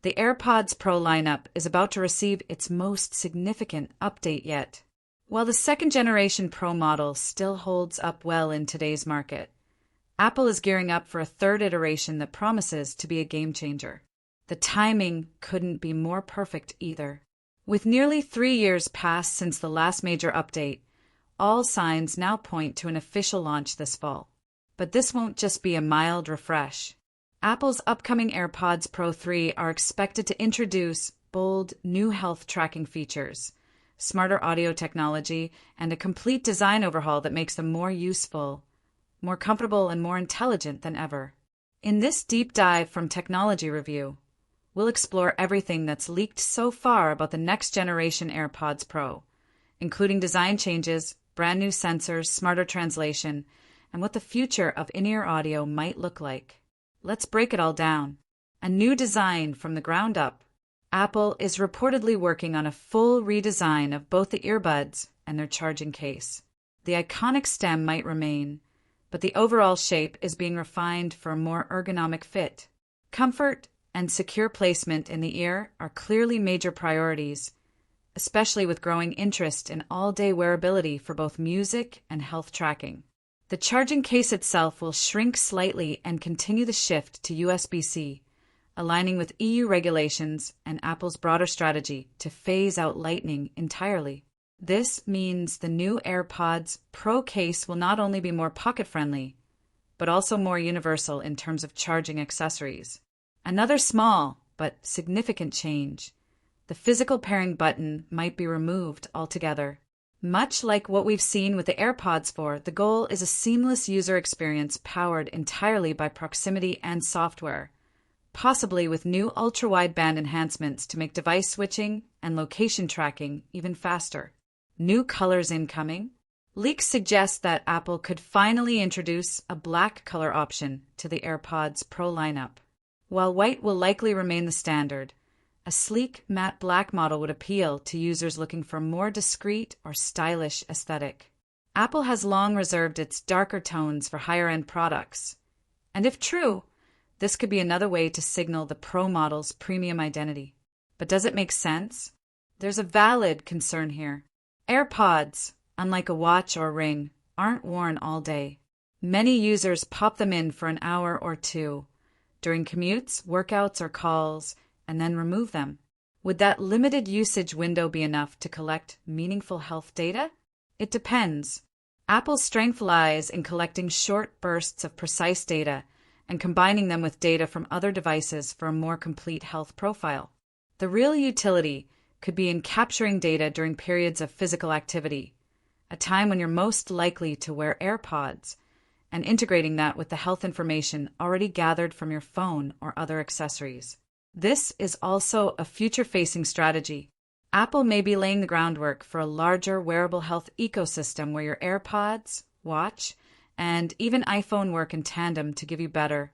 The AirPods Pro lineup is about to receive its most significant update yet. While the second-generation Pro model still holds up well in today's market, Apple is gearing up for a third iteration that promises to be a game-changer. The timing couldn't be more perfect either. With nearly 3 years passed since the last major update, all signs now point to an official launch this fall. But this won't just be a mild refresh. Apple's upcoming AirPods Pro 3 are expected to introduce bold new health tracking features, smarter audio technology, and a complete design overhaul that makes them more useful, more comfortable, and more intelligent than ever. In this deep dive from Technology Review, we'll explore everything that's leaked so far about the next generation AirPods Pro, including design changes, brand new sensors, smarter translation, and what the future of in-ear audio might look like. Let's break it all down. A new design from the ground up. Apple is reportedly working on a full redesign of both the earbuds and their charging case. The iconic stem might remain, but the overall shape is being refined for a more ergonomic fit. Comfort and secure placement in the ear are clearly major priorities, especially with growing interest in all-day wearability for both music and health tracking. The charging case itself will shrink slightly and continue the shift to USB-C, aligning with EU regulations and Apple's broader strategy to phase out Lightning entirely. This means the new AirPods Pro case will not only be more pocket-friendly, but also more universal in terms of charging accessories. Another small but significant change: the physical pairing button might be removed altogether. Much like what we've seen with the AirPods 4, the goal is a seamless user experience powered entirely by proximity and software, possibly with new ultra-wideband enhancements to make device switching and location tracking even faster. New colors incoming. Leaks suggest that Apple could finally introduce a black color option to the AirPods Pro lineup. While white will likely remain the standard, a sleek matte black model would appeal to users looking for a more discreet or stylish aesthetic. Apple has long reserved its darker tones for higher-end products, and if true, this could be another way to signal the Pro model's premium identity. But does it make sense? There's a valid concern here. AirPods, unlike a watch or ring, aren't worn all day. Many users pop them in for an hour or two, during commutes, workouts, or calls, and then remove them. Would that limited usage window be enough to collect meaningful health data? It depends. Apple's strength lies in collecting short bursts of precise data and combining them with data from other devices for a more complete health profile. The real utility could be in capturing data during periods of physical activity, a time when you're most likely to wear AirPods, and integrating that with the health information already gathered from your phone or other accessories. This is also a future-facing strategy. Apple may be laying the groundwork for a larger wearable health ecosystem where your AirPods, watch, and even iPhone work in tandem to give you better,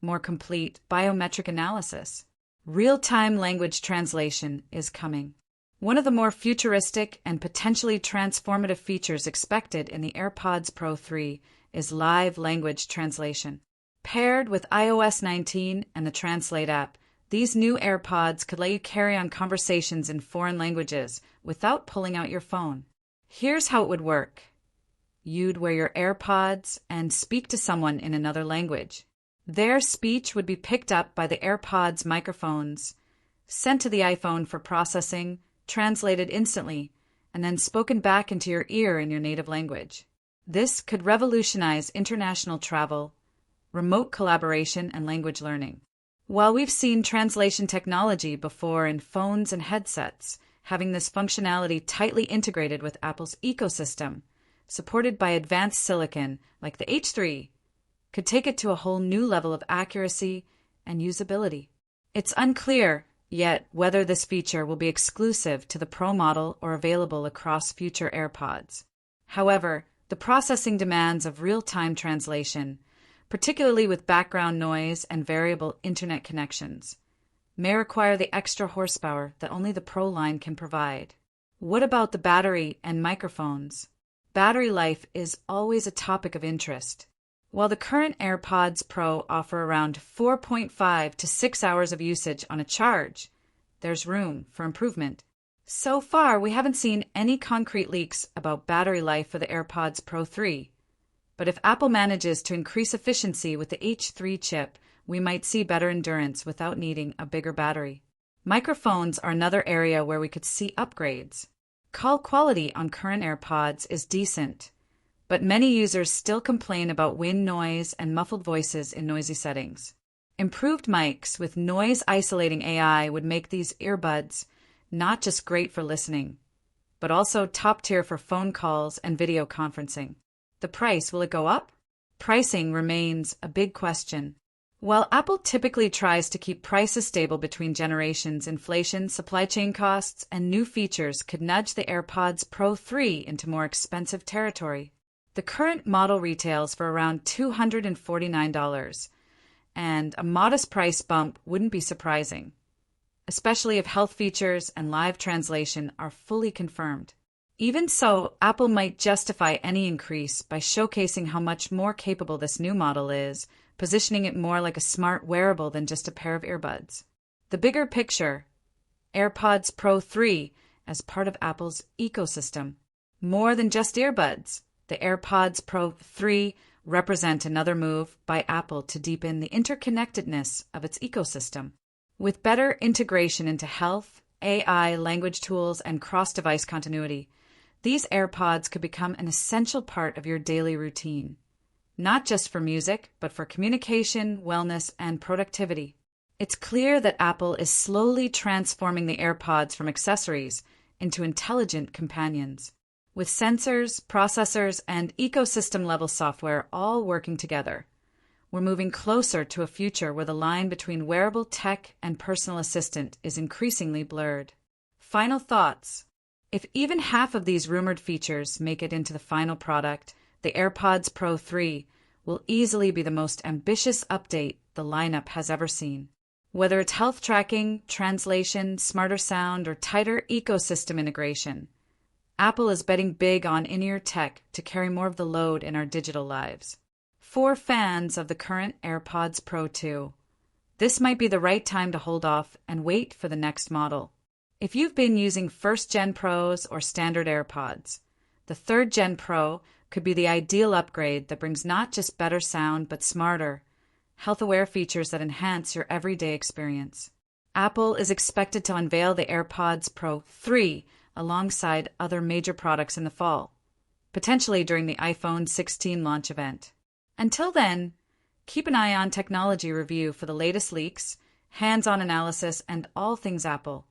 more complete biometric analysis. Real-time language translation is coming. One of the more futuristic and potentially transformative features expected in the AirPods Pro 3 is live language translation. Paired with iOS 19 and the Translate app, these new AirPods could let you carry on conversations in foreign languages without pulling out your phone. Here's how it would work. You'd wear your AirPods and speak to someone in another language. Their speech would be picked up by the AirPods microphones, sent to the iPhone for processing, translated instantly, and then spoken back into your ear in your native language. This could revolutionize international travel, remote collaboration, and language learning. While we've seen translation technology before in phones and headsets, having this functionality tightly integrated with Apple's ecosystem, supported by advanced silicon like the H3, could take it to a whole new level of accuracy and usability. It's unclear yet whether this feature will be exclusive to the Pro model or available across future AirPods. However, the processing demands of real-time translation, particularly with background noise and variable internet connections, may require the extra horsepower that only the Pro line can provide. What about the battery and microphones? Battery life is always a topic of interest. While the current AirPods Pro offer around 4.5 to 6 hours of usage on a charge, there's room for improvement. So far, we haven't seen any concrete leaks about battery life for the AirPods Pro 3. But if Apple manages to increase efficiency with the H3 chip, we might see better endurance without needing a bigger battery. Microphones are another area where we could see upgrades. Call quality on current AirPods is decent, but many users still complain about wind noise and muffled voices in noisy settings. Improved mics with noise-isolating AI would make these earbuds not just great for listening, but also top tier for phone calls and video conferencing. The price, will it go up? Pricing remains a big question. While Apple typically tries to keep prices stable between generations, inflation, supply chain costs, and new features could nudge the AirPods Pro 3 into more expensive territory. The current model retails for around $249, and a modest price bump wouldn't be surprising, especially if health features and live translation are fully confirmed. Even so, Apple might justify any increase by showcasing how much more capable this new model is, positioning it more like a smart wearable than just a pair of earbuds. The bigger picture, AirPods Pro 3 as part of Apple's ecosystem. More than just earbuds, the AirPods Pro 3 represent another move by Apple to deepen the interconnectedness of its ecosystem. With better integration into health, AI, language tools, and cross-device continuity, these AirPods could become an essential part of your daily routine, not just for music, but for communication, wellness, and productivity. It's clear that Apple is slowly transforming the AirPods from accessories into intelligent companions. With sensors, processors, and ecosystem-level software all working together, we're moving closer to a future where the line between wearable tech and personal assistant is increasingly blurred. Final thoughts. If even half of these rumored features make it into the final product, the AirPods Pro 3 will easily be the most ambitious update the lineup has ever seen. Whether it's health tracking, translation, smarter sound, or tighter ecosystem integration, Apple is betting big on in-ear tech to carry more of the load in our digital lives. For fans of the current AirPods Pro 2, this might be the right time to hold off and wait for the next model. If you've been using first-gen Pros or standard AirPods, the third-gen Pro could be the ideal upgrade that brings not just better sound but smarter, health-aware features that enhance your everyday experience. Apple is expected to unveil the AirPods Pro 3 alongside other major products in the fall, potentially during the iPhone 16 launch event. Until then, keep an eye on Technology Review for the latest leaks, hands-on analysis, and all things Apple.